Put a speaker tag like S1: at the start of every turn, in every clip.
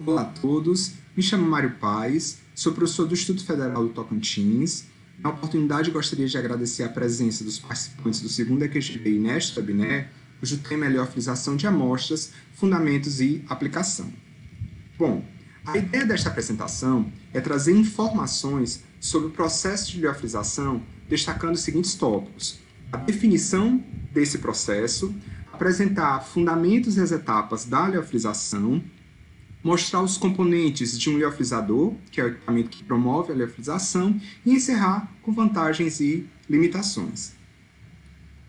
S1: Olá a todos, me chamo Mário Paes, sou professor do Instituto Federal do Tocantins. Na oportunidade, gostaria de agradecer a presença dos participantes do segundo EQGBI neste webinar, cujo tema é liofilização de amostras, fundamentos e aplicação. Bom, a ideia desta apresentação é trazer informações sobre o processo de liofilização, destacando os seguintes tópicos: a definição desse processo, apresentar fundamentos e as etapas da liofilização, mostrar os componentes de um liofilizador, que é o equipamento que promove a liofilização, e encerrar com vantagens e limitações.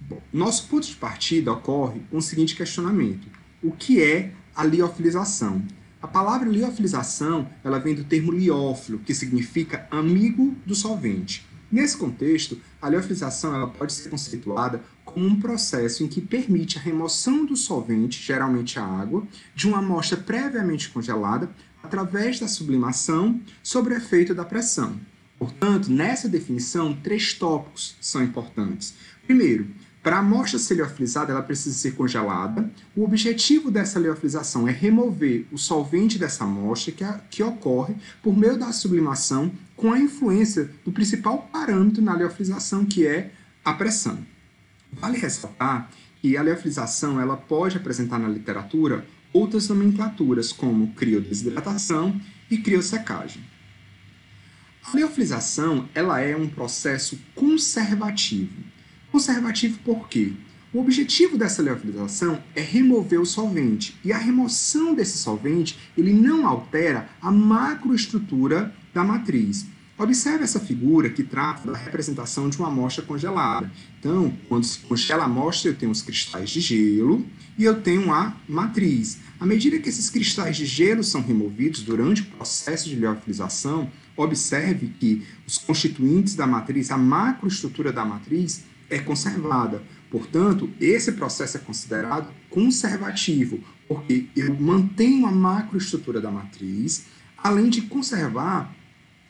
S1: Bom, nosso ponto de partida ocorre com o seguinte questionamento: o que é a liofilização? A palavra liofilização ela vem do termo liófilo, que significa amigo do solvente. Nesse contexto, a liofilização ela pode ser conceituada como um processo em que permite a remoção do solvente, geralmente a água, de uma amostra previamente congelada através da sublimação sob o efeito da pressão. Portanto, nessa definição, 3 tópicos são importantes. Primeiro, para a amostra ser liofilizada, ela precisa ser congelada. O objetivo dessa liofilização é remover o solvente dessa amostra, que ocorre por meio da sublimação, com a influência do principal parâmetro na liofilização, que é a pressão. Vale ressaltar que a liofilização ela pode apresentar na literatura outras nomenclaturas, como criodesidratação e criosecagem. A liofilização ela é um processo conservativo. Conservativo por quê? O objetivo dessa liofilização é remover o solvente, e a remoção desse solvente ele não altera a macroestrutura da matriz. Observe essa figura que trata da representação de uma amostra congelada. Então, quando se congela a amostra, eu tenho os cristais de gelo e eu tenho a matriz. À medida que esses cristais de gelo são removidos durante o processo de liofilização, observe que os constituintes da matriz, a macroestrutura da matriz, é conservada. Portanto, esse processo é considerado conservativo, porque eu mantenho a macroestrutura da matriz, além de conservar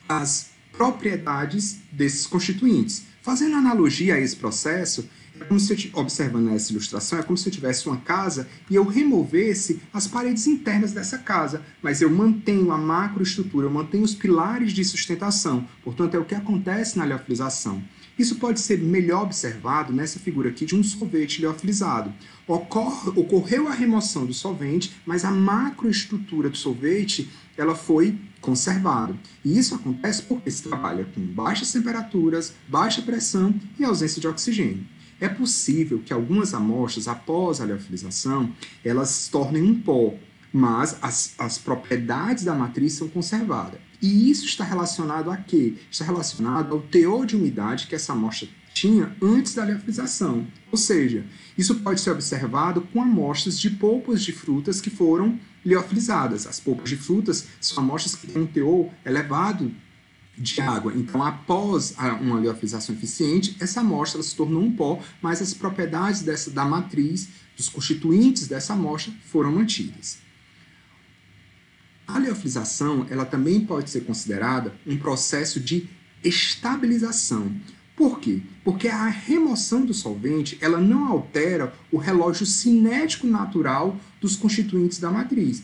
S1: as propriedades desses constituintes. Fazendo analogia a esse processo, é como se observando essa ilustração, é como se eu tivesse uma casa e eu removesse as paredes internas dessa casa, mas eu mantenho a macroestrutura, eu mantenho os pilares de sustentação. Portanto, é o que acontece na liofilização. Isso pode ser melhor observado nessa figura aqui de um solvente liofilizado. Ocorreu a remoção do solvente, mas a macroestrutura do solvente ela foi conservada. E isso acontece porque se trabalha com baixas temperaturas, baixa pressão e ausência de oxigênio. É possível que algumas amostras, após a liofilização, elas se tornem um pó, mas as propriedades da matriz são conservadas. E isso está relacionado a quê? Está relacionado ao teor de umidade que essa amostra tinha antes da liofilização. Ou seja, isso pode ser observado com amostras de polpas de frutas que foram liofilizadas. As polpas de frutas são amostras que têm um teor elevado de água. Então, após uma liofilização eficiente, essa amostra se tornou um pó, mas as propriedades da matriz, dos constituintes dessa amostra, foram mantidas. A liofilização ela também pode ser considerada um processo de estabilização. Por quê? Porque a remoção do solvente ela não altera o relógio cinético natural dos constituintes da matriz.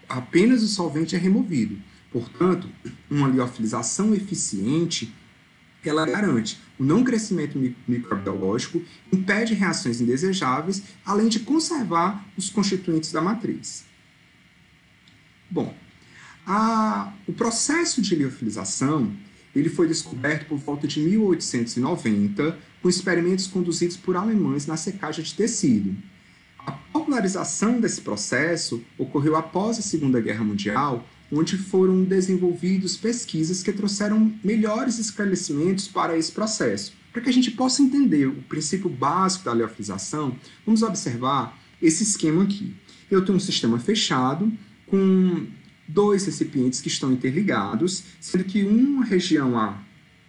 S1: Apenas o solvente é removido. Portanto, uma liofilização eficiente ela garante o não crescimento microbiológico, impede reações indesejáveis, além de conservar os constituintes da matriz. Bom, o processo de liofilização ele foi descoberto por volta de 1890 com experimentos conduzidos por alemães na secagem de tecido. A popularização desse processo ocorreu após a Segunda Guerra Mundial, onde foram desenvolvidas pesquisas que trouxeram melhores esclarecimentos para esse processo. Para que a gente possa entender o princípio básico da liofilização, vamos observar esse esquema aqui. Eu tenho um sistema fechado, com 2 recipientes que estão interligados, sendo que uma região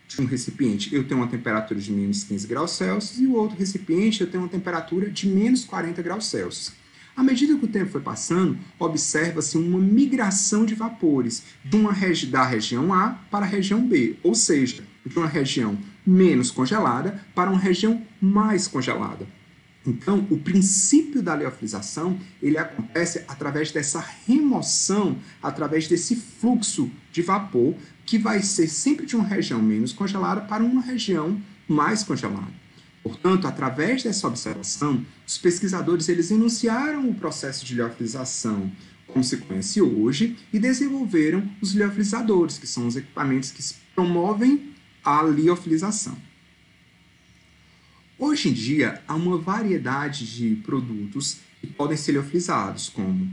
S1: de um recipiente eu tenho uma temperatura de menos 15 graus Celsius e o outro recipiente eu tenho uma temperatura de menos 40 graus Celsius. À medida que o tempo foi passando, observa-se uma migração de vapores da região A para a região B, ou seja, de uma região menos congelada para uma região mais congelada. Então, o princípio da liofilização, ele acontece através dessa remoção, através desse fluxo de vapor, que vai ser sempre de uma região menos congelada para uma região mais congelada. Portanto, através dessa observação, os pesquisadores eles enunciaram o processo de liofilização como se conhece hoje e desenvolveram os liofilizadores, que são os equipamentos que promovem a liofilização. Hoje em dia, há uma variedade de produtos que podem ser liofilizados, como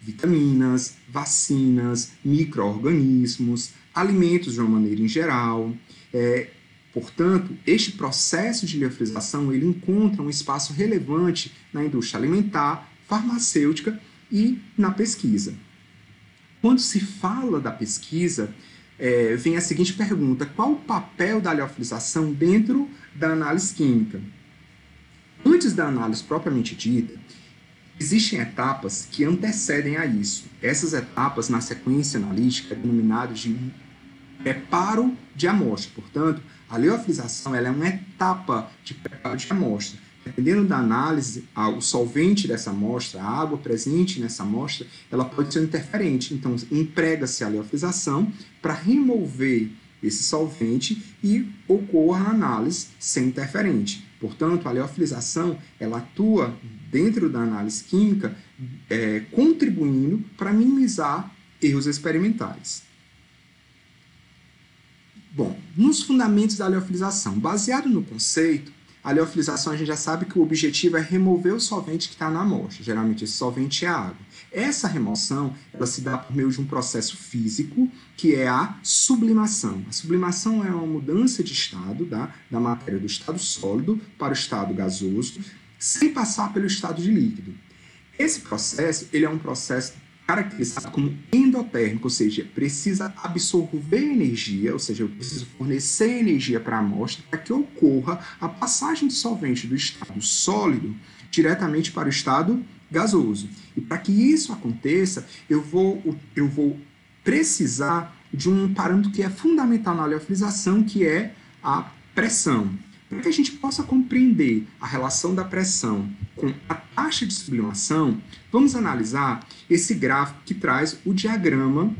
S1: vitaminas, vacinas, micro-organismos, alimentos de uma maneira em geral. Portanto, este processo de liofilização ele encontra um espaço relevante na indústria alimentar, farmacêutica e na pesquisa. Quando se fala da pesquisa, vem a seguinte pergunta: qual o papel da liofilização dentro da análise química? Antes da análise propriamente dita, existem etapas que antecedem a isso. Essas etapas, na sequência analítica, é denominado de preparo de amostra. Portanto, a liofilização ela é uma etapa de preparo de amostra. Dependendo da análise, o solvente dessa amostra, a água presente nessa amostra, ela pode ser interferente. Então, emprega-se a liofilização para remover esse solvente e ocorra a análise sem interferente. Portanto, a liofilização ela atua dentro da análise química, contribuindo para minimizar erros experimentais. Bom, nos fundamentos da liofilização, baseado no conceito, a liofilização a gente já sabe que o objetivo é remover o solvente que está na amostra. Geralmente esse solvente é a água. Essa remoção ela se dá por meio de um processo físico que é a sublimação. A sublimação é uma mudança de estado da matéria do estado sólido para o estado gasoso, sem passar pelo estado de líquido. Esse processo ele é um processo caracterizado como endotérmico, ou seja, precisa absorver energia, ou seja, eu preciso fornecer energia para a amostra para que ocorra a passagem do solvente do estado sólido diretamente para o estado gasoso. E para que isso aconteça, eu vou precisar de um parâmetro que é fundamental na liofilização, que é a pressão. Para que a gente possa compreender a relação da pressão com a taxa de sublimação, vamos analisar esse gráfico que traz o diagrama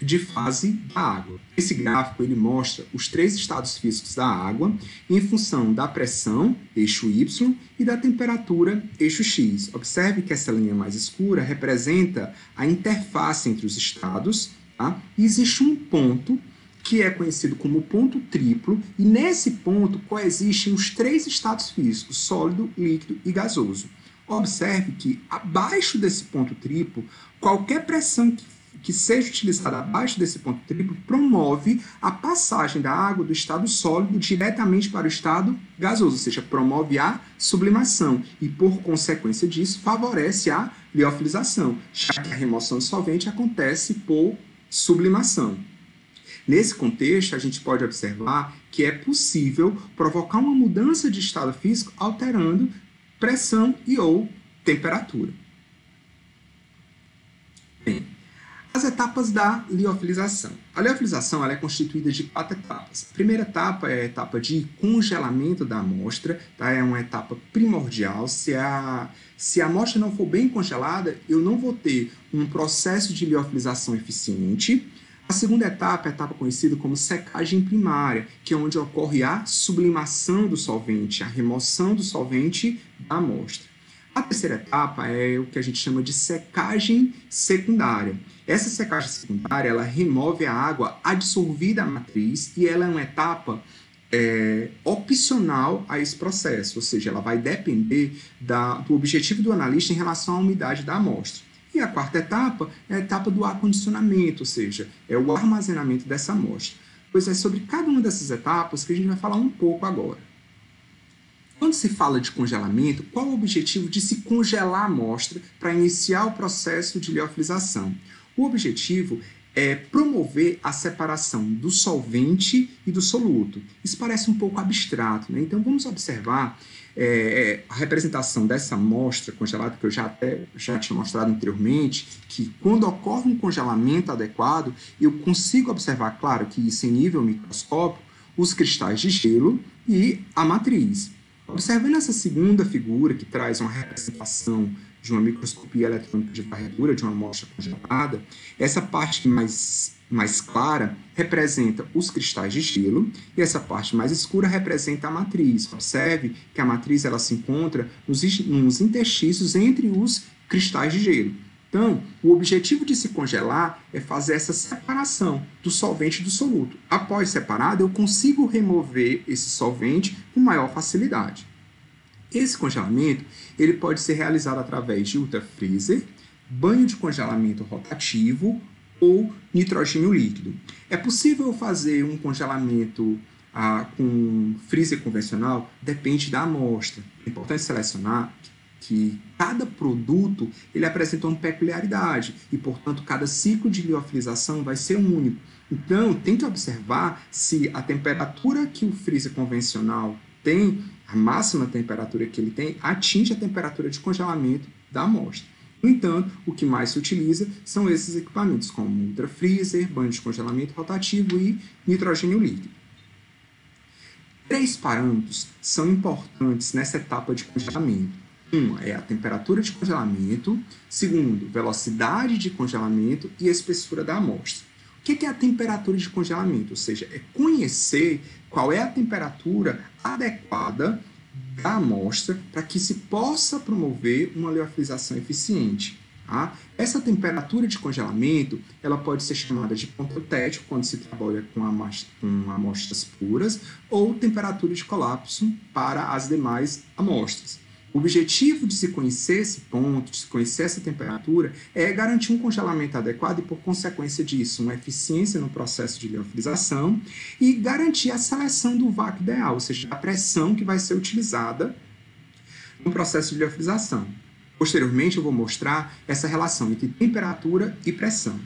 S1: de fase da água. Esse gráfico ele mostra os três estados físicos da água em função da pressão, eixo Y, e da temperatura, eixo X. Observe que essa linha mais escura representa a interface entre os estados, tá? E existe um ponto que é conhecido como ponto triplo, e nesse ponto coexistem os três estados físicos, sólido, líquido e gasoso. Observe que abaixo desse ponto triplo, qualquer pressão que seja utilizada abaixo desse ponto triplo promove a passagem da água do estado sólido diretamente para o estado gasoso, ou seja, promove a sublimação e, por consequência disso, favorece a liofilização, já que a remoção de solvente acontece por sublimação. Nesse contexto, a gente pode observar que é possível provocar uma mudança de estado físico alterando pressão e ou temperatura. Bem, as etapas da liofilização. A liofilização ela é constituída de 4 etapas. A primeira etapa é a etapa de congelamento da amostra, tá? É uma etapa primordial. Se a amostra não for bem congelada, eu não vou ter um processo de liofilização eficiente. A segunda etapa é a etapa conhecida como secagem primária, que é onde ocorre a sublimação do solvente, a remoção do solvente da amostra. A terceira etapa é o que a gente chama de secagem secundária. Essa secagem secundária ela remove a água absorvida à matriz e ela é uma etapa opcional a esse processo, ou seja, ela vai depender do objetivo do analista em relação à umidade da amostra. E a quarta etapa é a etapa do acondicionamento, ou seja, é o armazenamento dessa amostra. Pois é sobre cada uma dessas etapas que a gente vai falar um pouco agora. Quando se fala de congelamento, qual o objetivo de se congelar a amostra para iniciar o processo de liofilização? O objetivo é promover a separação do solvente e do soluto. Isso parece um pouco abstrato, né? Então vamos observar a representação dessa amostra congelada, que eu já tinha mostrado anteriormente, que quando ocorre um congelamento adequado, eu consigo observar, claro que isso em nível microscópico, os cristais de gelo e a matriz. Observando essa segunda figura, que traz uma representação de uma microscopia eletrônica de varredura de uma amostra congelada, essa parte mais clara representa os cristais de gelo e essa parte mais escura representa a matriz. Observe que a matriz ela se encontra nos interstícios entre os cristais de gelo. Então, o objetivo de se congelar é fazer essa separação do solvente do soluto. Após separado, eu consigo remover esse solvente com maior facilidade. Esse congelamento ele pode ser realizado através de ultrafreezer, banho de congelamento rotativo ou nitrogênio líquido. É possível fazer um congelamento com freezer convencional? Depende da amostra. É importante selecionar que cada produto ele apresenta uma peculiaridade e, portanto, cada ciclo de liofilização vai ser único. Então, tente observar se a temperatura que o freezer convencional tem, a máxima temperatura que ele tem, atinge a temperatura de congelamento da amostra. No entanto, o que mais se utiliza são esses equipamentos, como ultrafreezer, banho de congelamento rotativo e nitrogênio líquido. 3 parâmetros são importantes nessa etapa de congelamento. Um é a temperatura de congelamento, segundo, velocidade de congelamento e a espessura da amostra. O que é a temperatura de congelamento? Ou seja, é conhecer qual é a temperatura adequada da amostra para que se possa promover uma liofilização eficiente. Tá? Essa temperatura de congelamento ela pode ser chamada de ponto eutético quando se trabalha com amostras puras ou temperatura de colapso para as demais amostras. O objetivo de se conhecer esse ponto, de se conhecer essa temperatura, é garantir um congelamento adequado e, por consequência disso, uma eficiência no processo de liofilização e garantir a seleção do vácuo ideal, ou seja, a pressão que vai ser utilizada no processo de liofilização. Posteriormente, eu vou mostrar essa relação entre temperatura e pressão.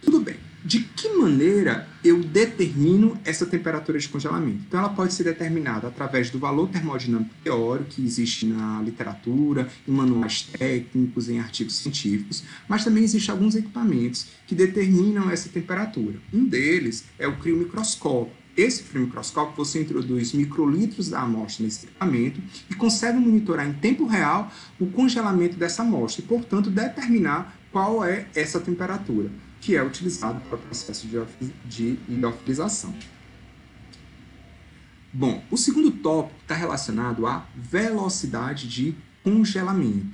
S1: Tudo bem. De que maneira eu determino essa temperatura de congelamento? Então, ela pode ser determinada através do valor termodinâmico teórico que existe na literatura, em manuais técnicos, em artigos científicos, mas também existem alguns equipamentos que determinam essa temperatura. Um deles é o criomicroscópio. Esse criomicroscópio, você introduz microlitros da amostra nesse equipamento e consegue monitorar em tempo real o congelamento dessa amostra e, portanto, determinar qual é essa temperatura que é utilizado para o processo de liofilização. Bom, o segundo tópico está relacionado à velocidade de congelamento.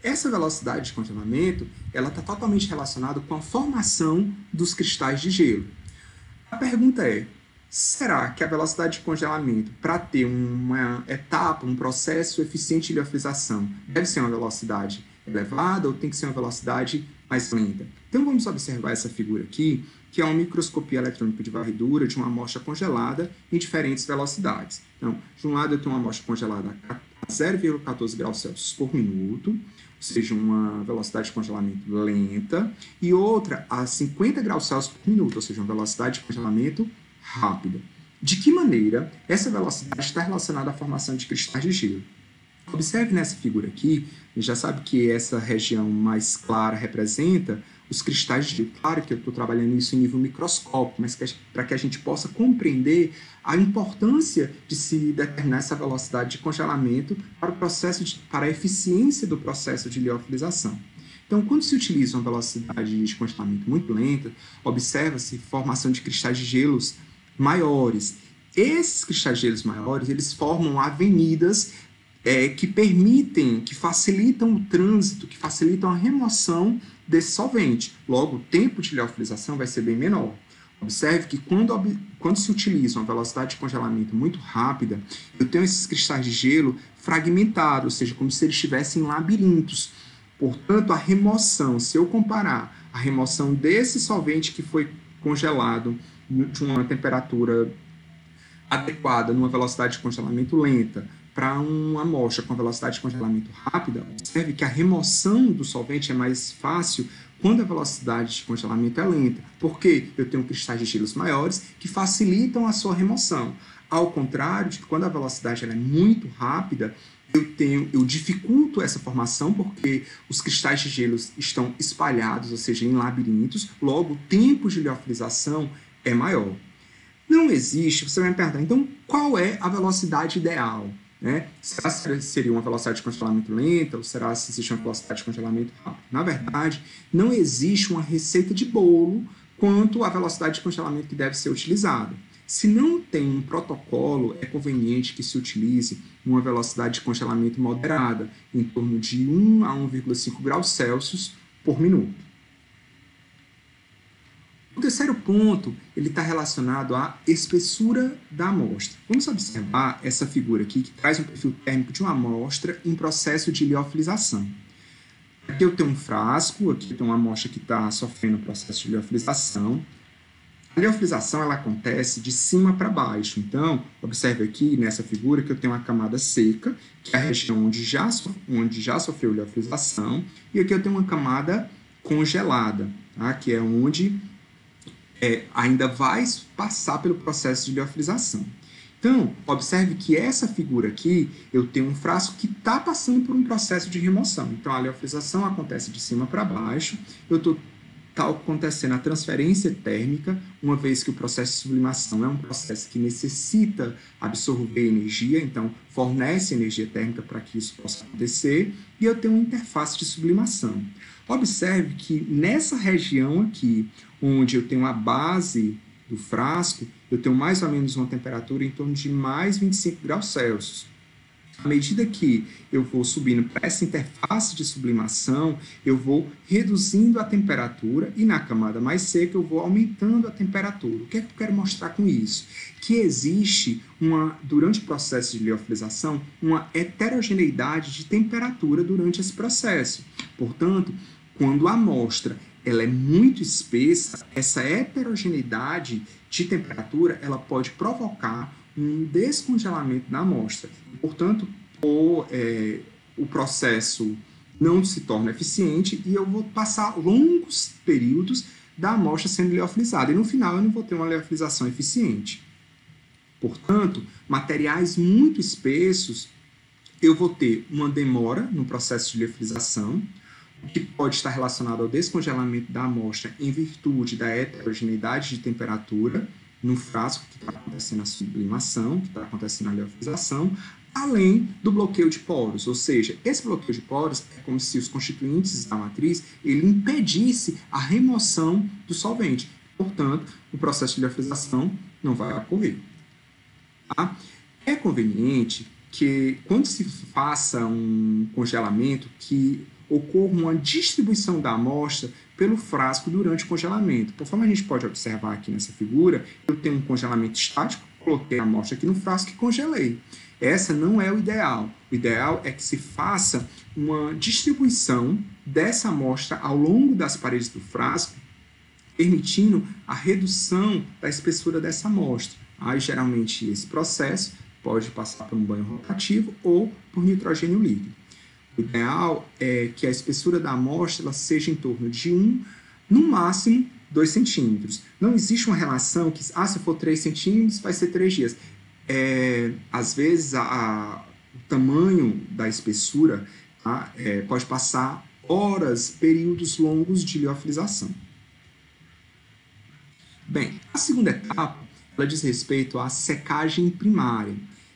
S1: Essa velocidade de congelamento ela está totalmente relacionada com a formação dos cristais de gelo. A pergunta é, será que a velocidade de congelamento, para ter uma etapa, um processo eficiente de liofilização, deve ser uma velocidade elevada ou tem que ser uma velocidade mais lenta? Então vamos observar essa figura aqui, que é uma microscopia eletrônica de varredura de uma amostra congelada em diferentes velocidades. Então, de um lado eu tenho uma amostra congelada a 0,14 graus Celsius por minuto, ou seja, uma velocidade de congelamento lenta, e outra a 50 graus Celsius por minuto, ou seja, uma velocidade de congelamento rápida. De que maneira essa velocidade está relacionada à formação de cristais de gelo? Observe nessa figura aqui, a gente já sabe que essa região mais clara representa os cristais de gelo. Claro que eu estou trabalhando isso em nível microscópico, mas para que a gente possa compreender a importância de se determinar essa velocidade de congelamento para a eficiência do processo de liofilização. Então, quando se utiliza uma velocidade de congelamento muito lenta, observa-se formação de cristais de gelos maiores. Esses cristais de gelos maiores, eles formam avenidas que facilitam o trânsito, que facilitam a remoção desse solvente. Logo, o tempo de liofilização vai ser bem menor. Observe que quando se utiliza uma velocidade de congelamento muito rápida, eu tenho esses cristais de gelo fragmentados, ou seja, como se eles estivessem em labirintos. Portanto, a remoção, se eu comparar a remoção desse solvente que foi congelado de uma temperatura adequada, numa velocidade de congelamento lenta, para uma amostra com velocidade de congelamento rápida, observe que a remoção do solvente é mais fácil quando a velocidade de congelamento é lenta, porque eu tenho cristais de gelos maiores que facilitam a sua remoção. Ao contrário de que quando a velocidade ela é muito rápida, eu dificulto essa formação porque os cristais de gelos estão espalhados, ou seja, em labirintos, logo o tempo de liofilização é maior. Não existe, você vai me perguntar, então qual é a velocidade ideal? né? Será que seria uma velocidade de congelamento lenta ou será que existe uma velocidade de congelamento rápida? Na verdade, não existe uma receita de bolo quanto à velocidade de congelamento que deve ser utilizada. Se não tem um protocolo, é conveniente que se utilize uma velocidade de congelamento moderada, em torno de 1 a 1,5 graus Celsius por minuto. O terceiro ponto, ele está relacionado à espessura da amostra. Vamos observar essa figura aqui, que traz um perfil térmico de uma amostra em processo de liofilização. Aqui eu tenho um frasco, aqui eu tenho uma amostra que está sofrendo o processo de liofilização. A liofilização ela acontece de cima para baixo. Então, observe aqui nessa figura que eu tenho uma camada seca, que é a região onde já sofreu liofilização, e aqui eu tenho uma camada congelada, tá? Que é onde ainda vai passar pelo processo de liofilização. Então, observe que essa figura aqui, eu tenho um frasco que está passando por um processo de remoção. Então, a liofilização acontece de cima para baixo, está acontecendo a transferência térmica, uma vez que o processo de sublimação é um processo que necessita absorver energia, então fornece energia térmica para que isso possa acontecer, e eu tenho uma interface de sublimação. Observe que nessa região aqui, onde eu tenho a base do frasco, eu tenho mais ou menos uma temperatura em torno de mais 25 graus Celsius. À medida que eu vou subindo para essa interface de sublimação, eu vou reduzindo a temperatura e na camada mais seca eu vou aumentando a temperatura. O que é que eu quero mostrar com isso? Que existe, durante o processo de liofilização, uma heterogeneidade de temperatura durante esse processo. Portanto, quando a amostra ela é muito espessa, essa heterogeneidade de temperatura ela pode provocar um descongelamento da amostra. Portanto, o processo não se torna eficiente e eu vou passar longos períodos da amostra sendo liofilizada. E no final eu não vou ter uma liofilização eficiente. Portanto, materiais muito espessos, eu vou ter uma demora no processo de liofilização, que pode estar relacionado ao descongelamento da amostra em virtude da heterogeneidade de temperatura no frasco que está acontecendo a sublimação, que está acontecendo a liofilização, além do bloqueio de poros, ou seja, esse bloqueio de poros é como se os constituintes da matriz ele impedisse a remoção do solvente. Portanto, o processo de liofilização não vai ocorrer. Tá? É conveniente que, quando se faça um congelamento, que ocorra uma distribuição da amostra pelo frasco durante o congelamento. Conforme a gente pode observar aqui nessa figura, eu tenho um congelamento estático, coloquei a amostra aqui no frasco e congelei. Essa não é o ideal. O ideal é que se faça uma distribuição dessa amostra ao longo das paredes do frasco, permitindo a redução da espessura dessa amostra. Aí, geralmente, esse processo pode passar por um banho rotativo ou por nitrogênio líquido. O ideal é que a espessura da amostra ela seja em torno de no máximo, 2 centímetros. Não existe uma relação que, se for 3 centímetros, vai ser 3 dias. Às vezes, o tamanho da espessura pode passar horas, períodos longos de liofilização. Bem, a segunda etapa ela diz respeito à secagem primária.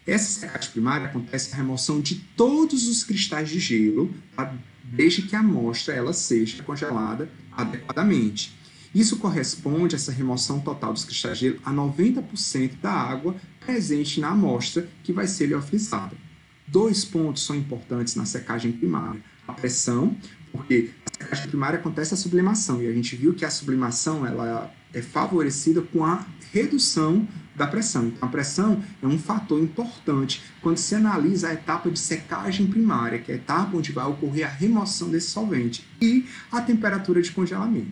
S1: Essa secagem primária acontece a remoção de todos os cristais de gelo, tá? Desde que a amostra ela seja congelada adequadamente. Isso corresponde, essa remoção total dos cristais de gelo, a 90% da água presente na amostra que vai ser liofilizada. 2 pontos são importantes na secagem primária. A pressão, porque a secagem primária acontece a sublimação, e a gente viu que a sublimação ela é favorecida com a redução da pressão. Então, a pressão é um fator importante quando se analisa a etapa de secagem primária, que é a etapa onde vai ocorrer a remoção desse solvente, e a temperatura de congelamento.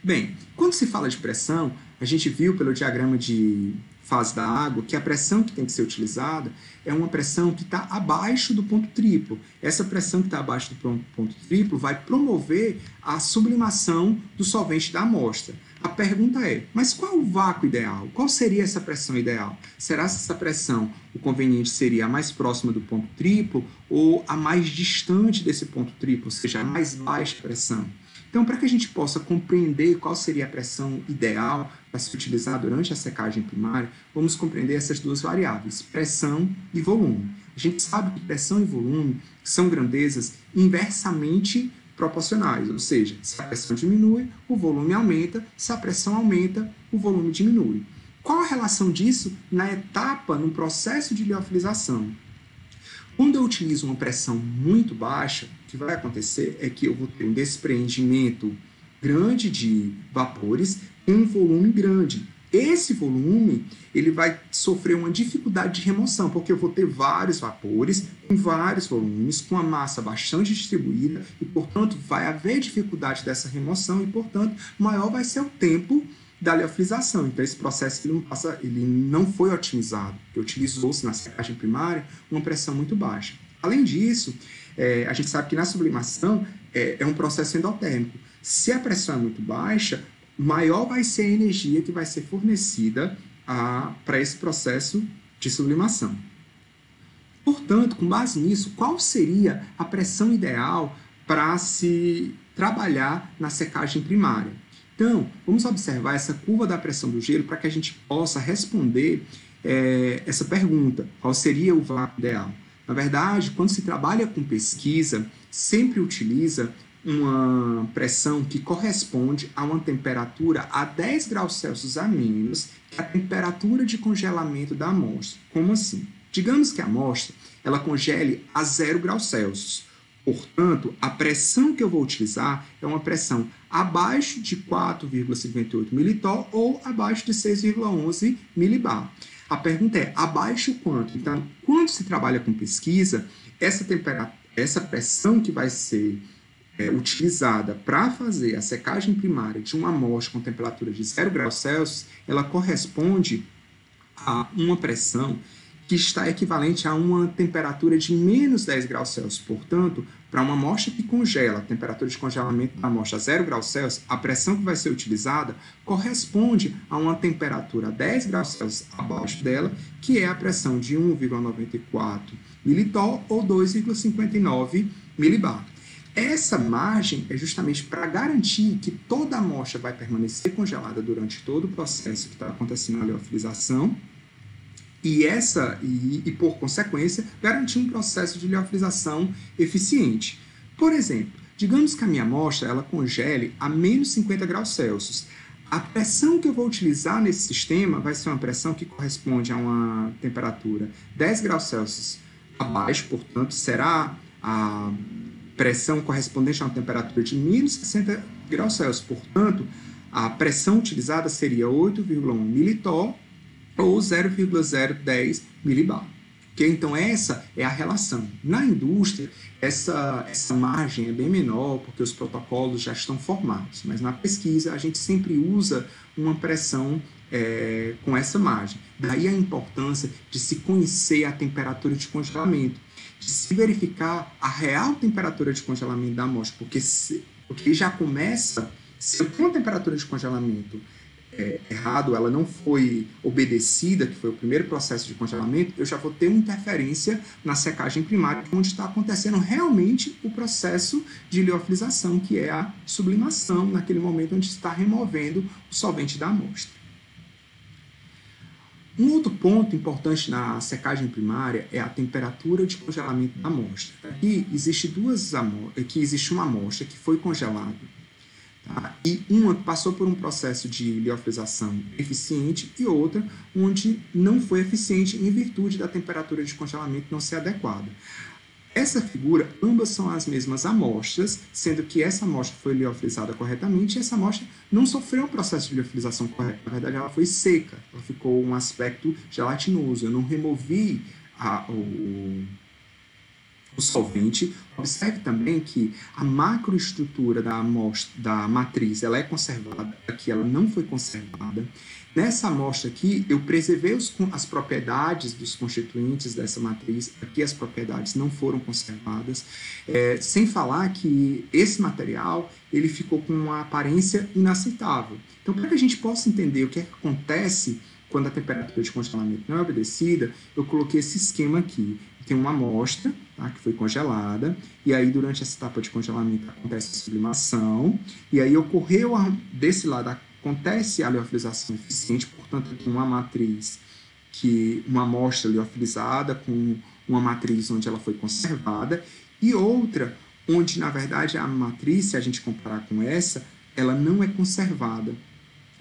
S1: Bem, quando se fala de pressão, a gente viu pelo diagrama de fase da água que a pressão que tem que ser utilizada é uma pressão que está abaixo do ponto triplo. Essa pressão que está abaixo do ponto triplo vai promover a sublimação do solvente da amostra. A pergunta é, mas qual o vácuo ideal? Qual seria essa pressão ideal? Será que essa pressão, o conveniente seria a mais próxima do ponto triplo ou a mais distante desse ponto triplo, ou seja, a mais baixa pressão? Então, para que a gente possa compreender qual seria a pressão ideal para se utilizar durante a secagem primária, vamos compreender essas duas variáveis, pressão e volume. A gente sabe que pressão e volume são grandezas inversamente proporcionais, ou seja, se a pressão diminui, o volume aumenta, se a pressão aumenta, o volume diminui. Qual a relação disso no processo de liofilização? Quando eu utilizo uma pressão muito baixa, o que vai acontecer é que eu vou ter um despreendimento grande de vapores em um volume grande. Esse volume ele vai sofrer uma dificuldade de remoção, porque eu vou ter vários vapores em vários volumes, com a massa bastante distribuída, e, portanto, vai haver dificuldade dessa remoção, e, portanto, maior vai ser o tempo da liofilização. Então, esse processo ele não foi otimizado, porque utilizou-se na secagem primária uma pressão muito baixa. Além disso, a gente sabe que na sublimação é um processo endotérmico. Se a pressão é muito baixa, maior vai ser a energia que vai ser fornecida para esse processo de sublimação. Portanto, com base nisso, qual seria a pressão ideal para se trabalhar na secagem primária? Então, vamos observar essa curva da pressão do gelo para que a gente possa responder essa pergunta, qual seria o vácuo ideal? Na verdade, quando se trabalha com pesquisa, sempre utiliza uma pressão que corresponde a uma temperatura a 10 graus Celsius a menos que a temperatura de congelamento da amostra. Como assim? Digamos que a amostra ela congele a 0 graus Celsius. Portanto, a pressão que eu vou utilizar é uma pressão abaixo de 4,58 militor ou abaixo de 6,11 milibar. A pergunta é, abaixo quanto? Então, quando se trabalha com pesquisa, essa pressão que vai ser utilizada para fazer a secagem primária de uma amostra com temperatura de 0 graus Celsius, ela corresponde a uma pressão que está equivalente a uma temperatura de menos 10 graus Celsius. Portanto, para uma amostra que congela, a temperatura de congelamento da amostra a 0 graus Celsius, a pressão que vai ser utilizada corresponde a uma temperatura 10 graus Celsius abaixo dela, que é a pressão de 1,94 militor ou 2,59 milibar. Essa margem é justamente para garantir que toda a amostra vai permanecer congelada durante todo o processo que está acontecendo na liofilização e, por consequência, garantir um processo de liofilização eficiente. Por exemplo, digamos que a minha amostra ela congele a menos 50 graus Celsius. A pressão que eu vou utilizar nesse sistema vai ser uma pressão que corresponde a uma temperatura 10 graus Celsius abaixo, portanto, será a pressão correspondente a uma temperatura de menos 60 graus Celsius. Portanto, a pressão utilizada seria 8,1 militor ou 0,010 milibar. Okay? Então, essa é a relação. Na indústria, essa margem é bem menor, porque os protocolos já estão formados. Mas na pesquisa, a gente sempre usa uma pressão com essa margem. Daí a importância de se conhecer a temperatura de congelamento, de se verificar a real temperatura de congelamento da amostra, porque já começa, se eu tenho uma temperatura de congelamento errado, ela não foi obedecida, que foi o primeiro processo de congelamento, eu já vou ter uma interferência na secagem primária, onde está acontecendo realmente o processo de liofilização, que é a sublimação, naquele momento onde está removendo o solvente da amostra. Um outro ponto importante na secagem primária é a temperatura de congelamento da amostra. Aqui existe uma amostra que foi congelada, tá? E uma passou por um processo de liofilização eficiente e outra onde não foi eficiente em virtude da temperatura de congelamento não ser adequada. Essa figura, ambas são as mesmas amostras, sendo que essa amostra foi liofilizada corretamente e essa amostra não sofreu um processo de liofilização correto. Na verdade, ela foi seca, ela ficou um aspecto gelatinoso. Eu não removi o solvente. Observe também que a macroestrutura da matriz ela é conservada, aqui ela não foi conservada. Nessa amostra aqui, eu preservei as propriedades dos constituintes dessa matriz, aqui as propriedades não foram conservadas, sem falar que esse material ele ficou com uma aparência inaceitável. Então, para que a gente possa entender o que acontece quando a temperatura de congelamento não é obedecida, eu coloquei esse esquema aqui. tem uma amostra, tá, que foi congelada, e aí durante essa etapa de congelamento acontece a sublimação, e aí ocorreu, desse lado acontece a liofilização eficiente, portanto, eu tenho uma matriz, uma amostra liofilizada com uma matriz onde ela foi conservada, e outra onde, na verdade, a matriz, se a gente comparar com essa, ela não é conservada,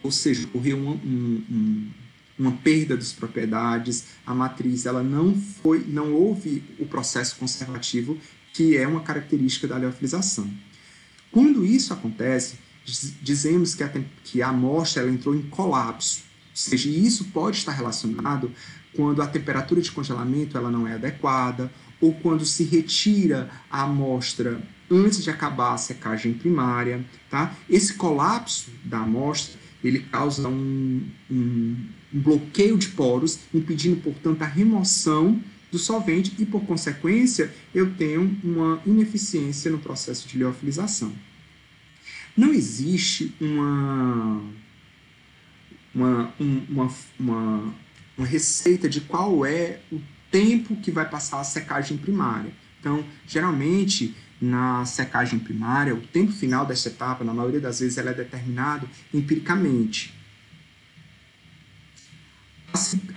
S1: ou seja, ocorreu uma perda das propriedades, a matriz ela não houve o processo conservativo que é uma característica da liofilização. Quando isso acontece, dizemos que a amostra ela entrou em colapso, ou seja, isso pode estar relacionado quando a temperatura de congelamento ela não é adequada, ou quando se retira a amostra antes de acabar a secagem primária. Tá? Esse colapso da amostra ele causa um bloqueio de poros, impedindo, portanto, a remoção do solvente e, por consequência, eu tenho uma ineficiência no processo de liofilização. Não existe uma receita de qual é o tempo que vai passar a secagem primária. Então, geralmente, na secagem primária, o tempo final dessa etapa, na maioria das vezes, ela é determinado empiricamente.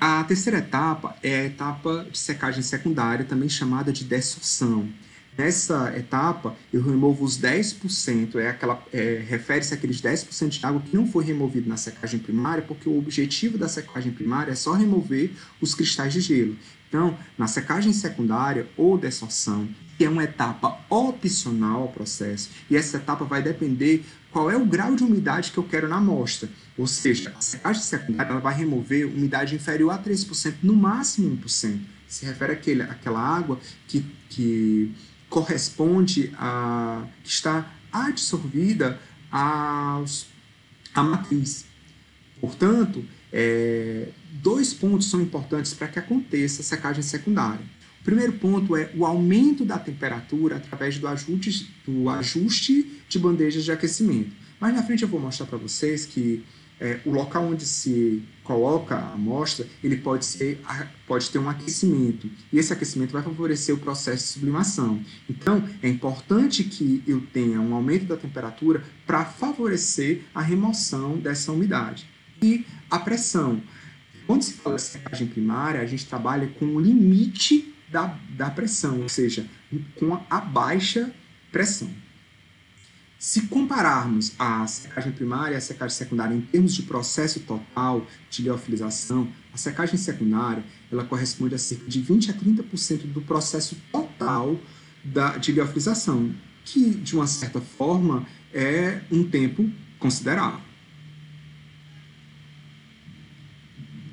S1: A terceira etapa é a etapa de secagem secundária, também chamada de dessorção. Nessa etapa, eu removo os 10%, refere-se àqueles 10% de água que não foi removido na secagem primária, porque o objetivo da secagem primária é só remover os cristais de gelo. Então, na secagem secundária ou dessorção, que é uma etapa opcional ao processo, e essa etapa vai depender qual é o grau de umidade que eu quero na amostra. Ou seja, a secagem secundária ela vai remover umidade inferior a 3%, no máximo 1%. Se refere àquela água que corresponde que está adsorvida à matriz. Portanto, 2 pontos são importantes para que aconteça a secagem secundária. O primeiro ponto é o aumento da temperatura através do ajuste de bandejas de aquecimento. Mais na frente eu vou mostrar para vocês que o local onde se coloca a amostra, ele pode ter um aquecimento, e esse aquecimento vai favorecer o processo de sublimação. Então, é importante que eu tenha um aumento da temperatura para favorecer a remoção dessa umidade. E a pressão. Quando se fala de secagem primária, a gente trabalha com o limite da pressão, ou seja, com a baixa pressão. Se compararmos a secagem primária e a secagem secundária em termos de processo total de liofilização, a secagem secundária ela corresponde a cerca de 20 a 30% do processo total de liofilização, que, de uma certa forma, é um tempo considerável.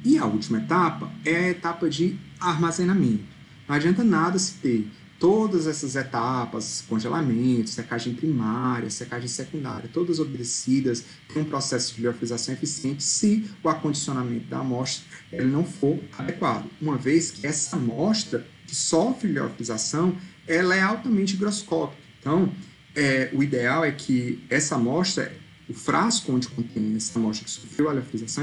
S1: E a última etapa é a etapa de armazenamento. Não adianta nada se ter todas essas etapas, congelamento, secagem primária, secagem secundária, todas obedecidas, tem um processo de liofilização eficiente se o acondicionamento da amostra ele não for adequado, uma vez que essa amostra que sofre liofilização, ela é altamente higroscópica. Então, o ideal é que essa amostra, o frasco onde contém essa amostra que sofreu a liofilização,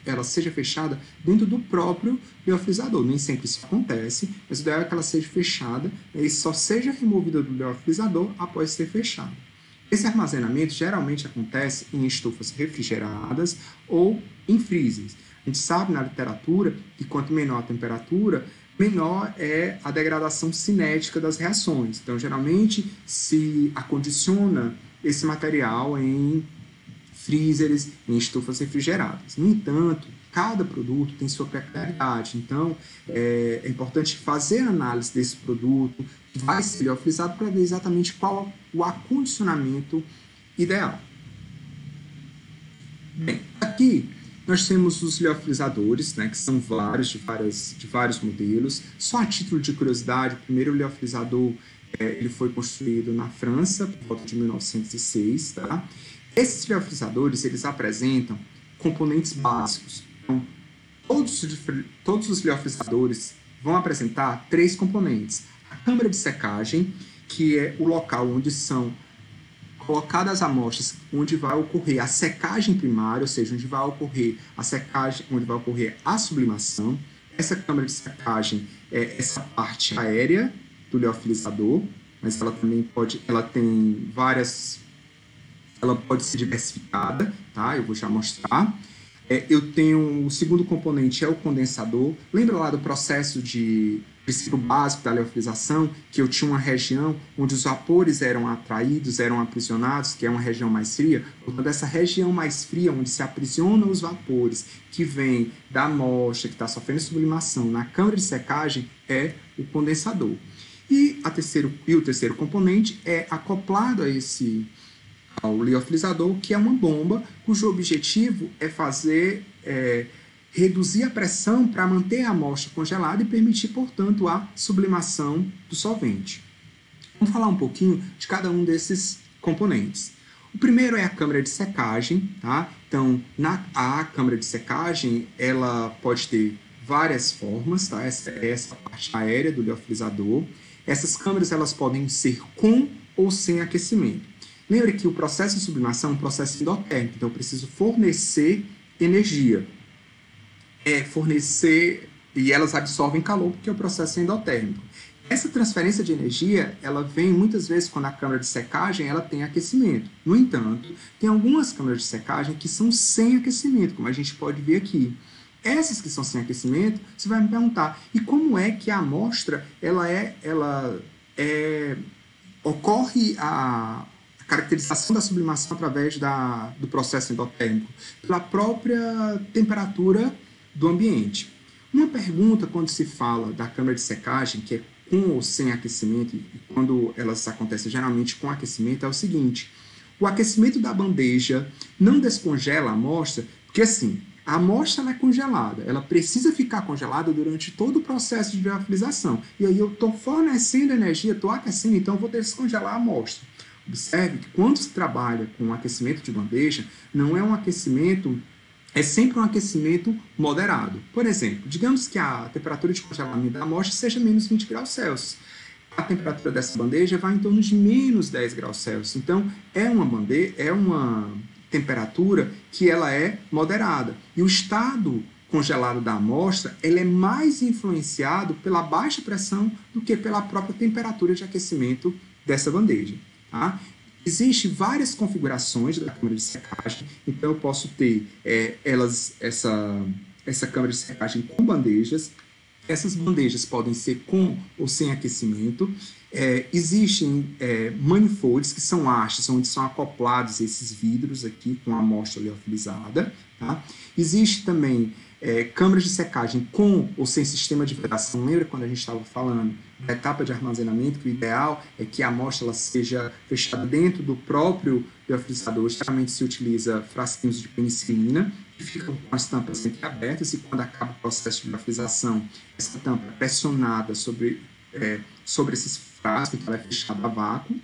S1: ela seja fechada dentro do próprio liofilizador. Nem sempre isso acontece, mas o ideal é que ela seja fechada e só seja removida do liofilizador após ser fechada. Esse armazenamento geralmente acontece em estufas refrigeradas ou em freezers. A gente sabe na literatura que quanto menor a temperatura, menor é a degradação cinética das reações. Então, geralmente, se acondiciona esse material em freezers, em estufas refrigeradas. No entanto, cada produto tem sua peculiaridade. Então, é importante fazer a análise desse produto que vai ser liofilizado para ver exatamente qual o acondicionamento ideal. Bem, aqui nós temos os liofilizadores, né, que são vários, de vários modelos. Só a título de curiosidade, o primeiro liofilizador ele foi construído na França, por volta de 1906. Tá? Esses liofilizadores eles apresentam componentes básicos. Então, todos os liofilizadores vão apresentar 3 componentes. A câmara de secagem, que é o local onde são colocadas as amostras, onde vai ocorrer a secagem primária, ou seja, onde vai ocorrer a sublimação. Essa câmara de secagem é essa parte aérea do liofilizador, mas ela também ela tem várias, ela pode ser diversificada, tá? Eu vou já mostrar. Eu tenho o segundo componente é o condensador. Lembra lá do processo de princípio básico da liofilização, que eu tinha uma região onde os vapores eram atraídos, eram aprisionados, que é uma região mais fria? Portanto, essa região mais fria, onde se aprisionam os vapores, que vem da amostra, que está sofrendo sublimação na câmara de secagem, é o condensador. E o terceiro componente é acoplado ao liofilizador, que é uma bomba, cujo objetivo é reduzir a pressão para manter a amostra congelada e permitir, portanto, a sublimação do solvente. Vamos falar um pouquinho de cada um desses componentes. O primeiro é a câmara de secagem, tá? Então, a câmara de secagem, ela pode ter várias formas, tá? Essa é essa parte aérea do liofilizador. Essas câmaras, elas podem ser com ou sem aquecimento. Lembre que o processo de sublimação é um processo endotérmico, então eu preciso fornecer energia. E elas absorvem calor porque é o processo endotérmico. Essa transferência de energia, ela vem muitas vezes quando a câmara de secagem ela tem aquecimento. No entanto, tem algumas câmaras de secagem que são sem aquecimento, como a gente pode ver aqui. Essas que são sem aquecimento, você vai me perguntar, e como é que a amostra, ocorre a caracterização da sublimação através do processo endotérmico? Pela própria temperatura do ambiente. Uma pergunta quando se fala da câmara de secagem, que é com ou sem aquecimento, e quando elas acontecem geralmente com aquecimento, é o seguinte: o aquecimento da bandeja não descongela a amostra, porque assim, a amostra é congelada, ela precisa ficar congelada durante todo o processo de liofilização. E aí eu estou fornecendo energia, estou aquecendo, então eu vou descongelar a amostra. Observe que quando se trabalha com aquecimento de bandeja, não é um aquecimento, é sempre um aquecimento moderado. Por exemplo, digamos que a temperatura de congelamento da amostra seja menos 20 graus Celsius. A temperatura dessa bandeja vai em torno de menos 10 graus Celsius. Então, é uma temperatura que ela é moderada. E o estado congelado da amostra, ele é mais influenciado pela baixa pressão do que pela própria temperatura de aquecimento dessa bandeja. Tá? Existem várias configurações da câmara de secagem, então eu posso ter essa câmara de secagem com bandejas. Essas bandejas podem ser com ou sem aquecimento. Existem manifolds, que são hastes, onde são acoplados esses vidros aqui com a amostra liofilizada. Tá? Existe também câmaras de secagem com ou sem sistema de vedação. Lembra quando a gente estava falando da etapa de armazenamento, que o ideal é que a amostra ela seja fechada dentro do próprio liofilizador. Geralmente se utiliza frasquinhos de penicilina, que ficam com as tampas sempre abertas, e quando acaba o processo de liofilização, essa tampa é pressionada sobre esses frascos, então ela é fechada a vácuo.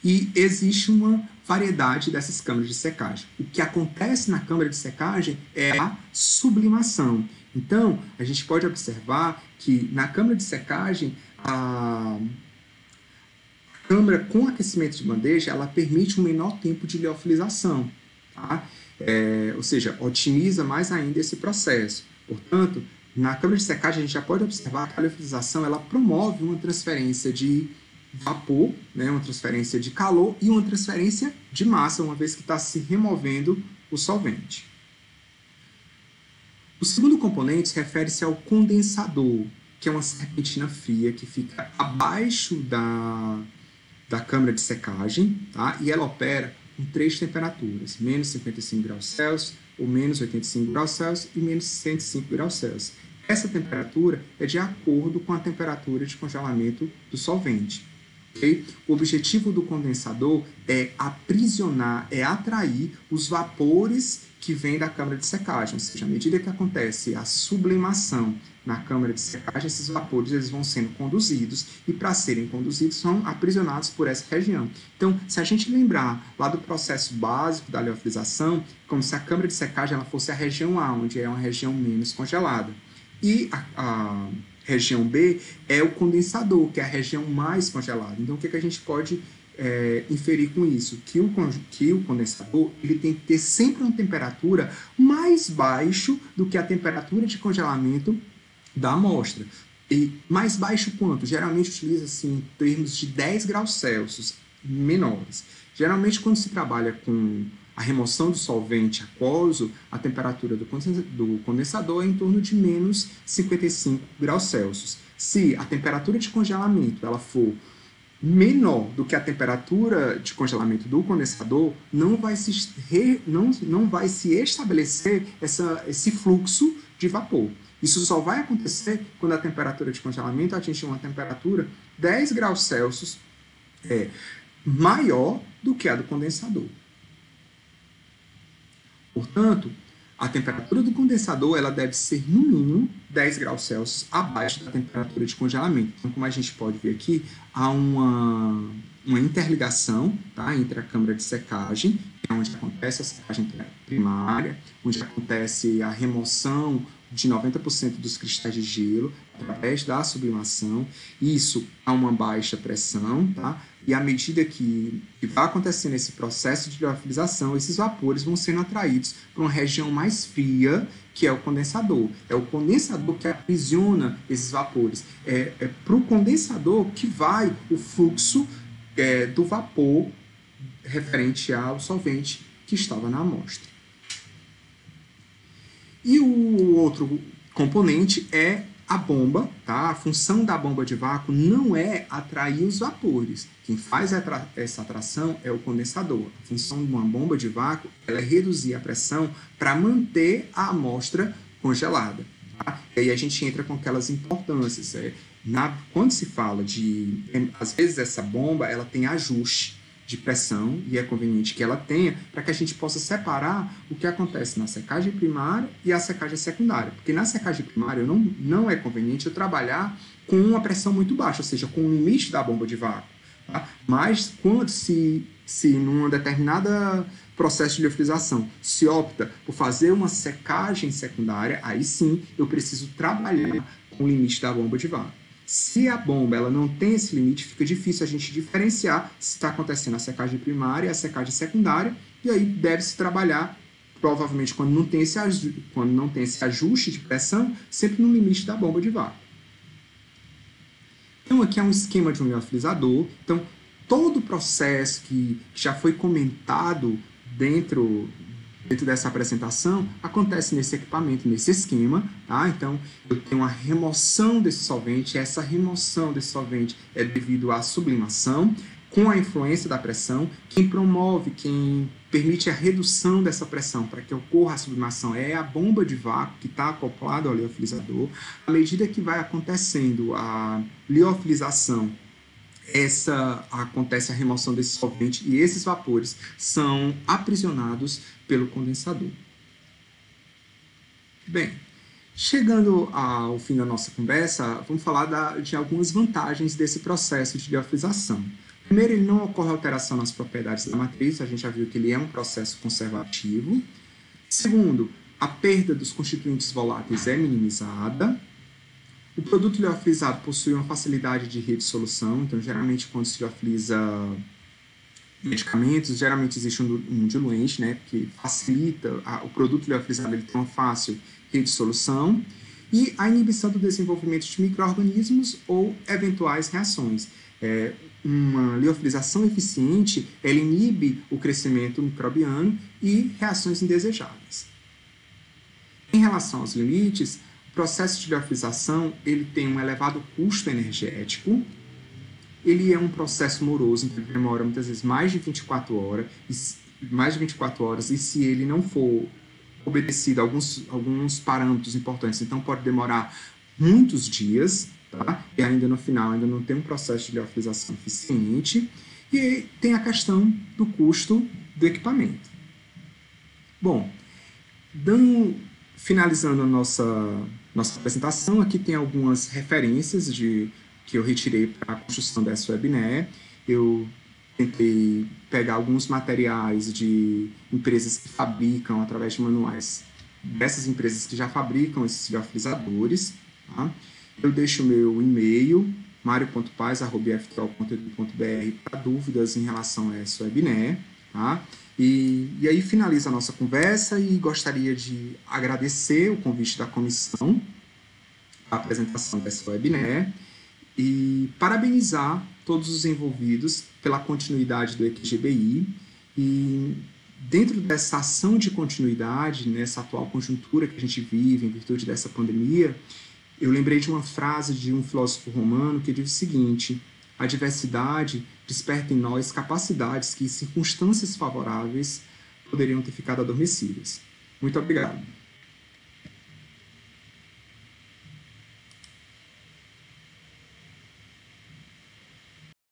S1: E existe uma variedade dessas câmaras de secagem. O que acontece na câmara de secagem é a sublimação. Então, a gente pode observar que na câmara de secagem, a câmara com aquecimento de bandeja, ela permite um menor tempo de liofilização, tá? Ou seja, otimiza mais ainda esse processo. Portanto, na câmara de secagem, a gente já pode observar que a liofilização ela promove uma transferência de vapor, né, uma transferência de calor e uma transferência de massa, uma vez que está se removendo o solvente. O segundo componente refere-se ao condensador, que é uma serpentina fria que fica abaixo da câmara de secagem, tá? E ela opera com 3 temperaturas, menos 55 graus Celsius, ou menos 85 graus Celsius e menos 105 graus Celsius. Essa temperatura é de acordo com a temperatura de congelamento do solvente. Okay? O objetivo do condensador é aprisionar, é atrair os vapores que vêm da câmara de secagem. Ou seja, à medida que acontece a sublimação na câmara de secagem, esses vapores eles vão sendo conduzidos e, para serem conduzidos, são aprisionados por essa região. Então, se a gente lembrar lá do processo básico da liofilização, como se a câmara de secagem ela fosse a região A, onde é uma região menos congelada. E a região B é o condensador, que é a região mais congelada. Então, o que a gente pode inferir com isso? Que o condensador ele tem que ter sempre uma temperatura mais baixa do que a temperatura de congelamento da amostra. E mais baixo quanto? Geralmente utiliza-se em termos de 10 graus Celsius menores. Geralmente, quando se trabalha com a remoção do solvente aquoso, a temperatura do condensador é em torno de menos 55 graus Celsius. Se a temperatura de congelamento ela for menor do que a temperatura de congelamento do condensador, não vai se estabelecer esse fluxo de vapor. Isso só vai acontecer quando a temperatura de congelamento atingir uma temperatura 10 graus Celsius maior do que a do condensador. Portanto, a temperatura do condensador ela deve ser, no mínimo, 10 graus Celsius abaixo da temperatura de congelamento. Então, como a gente pode ver aqui, há uma interligação, tá, entre a câmara de secagem, que é onde acontece a secagem primária, onde acontece a remoção de 90% dos cristais de gelo através da sublimação. Isso a uma baixa pressão, tá? E à medida que vai acontecendo esse processo de liofilização, esses vapores vão sendo atraídos para uma região mais fria, que é o condensador. É o condensador que aprisiona esses vapores. É para o condensador que vai o fluxo do vapor referente ao solvente que estava na amostra. E o outro componente é a bomba, tá? A função da bomba de vácuo não é atrair os vapores. Quem faz essa atração é o condensador. A função de uma bomba de vácuo ela é reduzir a pressão para manter a amostra congelada. Tá? E aí a gente entra com aquelas importâncias. Quando se fala de... Às vezes essa bomba ela tem ajuste de pressão, e é conveniente que ela tenha, para que a gente possa separar o que acontece na secagem primária e a secagem secundária. Porque na secagem primária não é conveniente eu trabalhar com uma pressão muito baixa, ou seja, com o limite da bomba de vácuo. Tá? Mas quando se numa determinada processo de liofilização se opta por fazer uma secagem secundária, aí sim eu preciso trabalhar com o limite da bomba de vácuo. Se a bomba ela não tem esse limite, fica difícil a gente diferenciar se está acontecendo a secagem primária e a secagem secundária, e aí deve-se trabalhar, provavelmente quando não tem esse ajuste de pressão, sempre no limite da bomba de vácuo. Então aqui é um esquema de um liofilizador. Então todo o processo que já foi comentado dentro dessa apresentação, acontece nesse equipamento, nesse esquema, tá? Então, eu tenho uma remoção desse solvente, essa remoção desse solvente é devido à sublimação, com a influência da pressão. Quem permite a redução dessa pressão para que ocorra a sublimação é a bomba de vácuo que está acoplada ao liofilizador. À medida que vai acontecendo a liofilização, acontece a remoção desse solvente e esses vapores são aprisionados pelo condensador. Bem, chegando ao fim da nossa conversa, vamos falar de algumas vantagens desse processo de liofilização. Primeiro, ele não ocorre alteração nas propriedades da matriz, a gente já viu que ele é um processo conservativo. Segundo, a perda dos constituintes voláteis é minimizada. O produto liofilizado possui uma facilidade de redissolução, então geralmente quando se liofiliza medicamentos, geralmente existe um diluente, né, que facilita o produto liofilizado, ele tem uma fácil redissolução, e a inibição do desenvolvimento de micro-organismos ou eventuais reações. Uma liofilização eficiente, ela inibe o crescimento microbiano e reações indesejáveis. Em relação aos limites, o processo de liofilização ele tem um elevado custo energético, ele é um processo moroso, então ele demora muitas vezes mais de 24 horas, e se ele não for obedecido a alguns parâmetros importantes, então pode demorar muitos dias, tá? E ainda no final ainda não tem um processo de liofilização eficiente, e tem a questão do custo do equipamento. Bom, finalizando a nossa apresentação, aqui tem algumas referências que eu retirei para a construção dessa webinар. Eu tentei pegar alguns materiais de empresas que fabricam através de manuais dessas empresas que já fabricam esses liofilizadores. Tá? Eu deixo o meu e-mail, mario.paz@ftol.edu.br, para dúvidas em relação a essa webinar. Tá? E aí finaliza a nossa conversa e gostaria de agradecer o convite da comissão a apresentação dessa webinar e parabenizar todos os envolvidos pela continuidade do EQGBI e dentro dessa ação de continuidade, nessa atual conjuntura que a gente vive em virtude dessa pandemia, eu lembrei de uma frase de um filósofo romano que diz o seguinte: a diversidade desperta em nós capacidades que, em circunstâncias favoráveis, poderiam ter ficado adormecidas. Muito obrigado.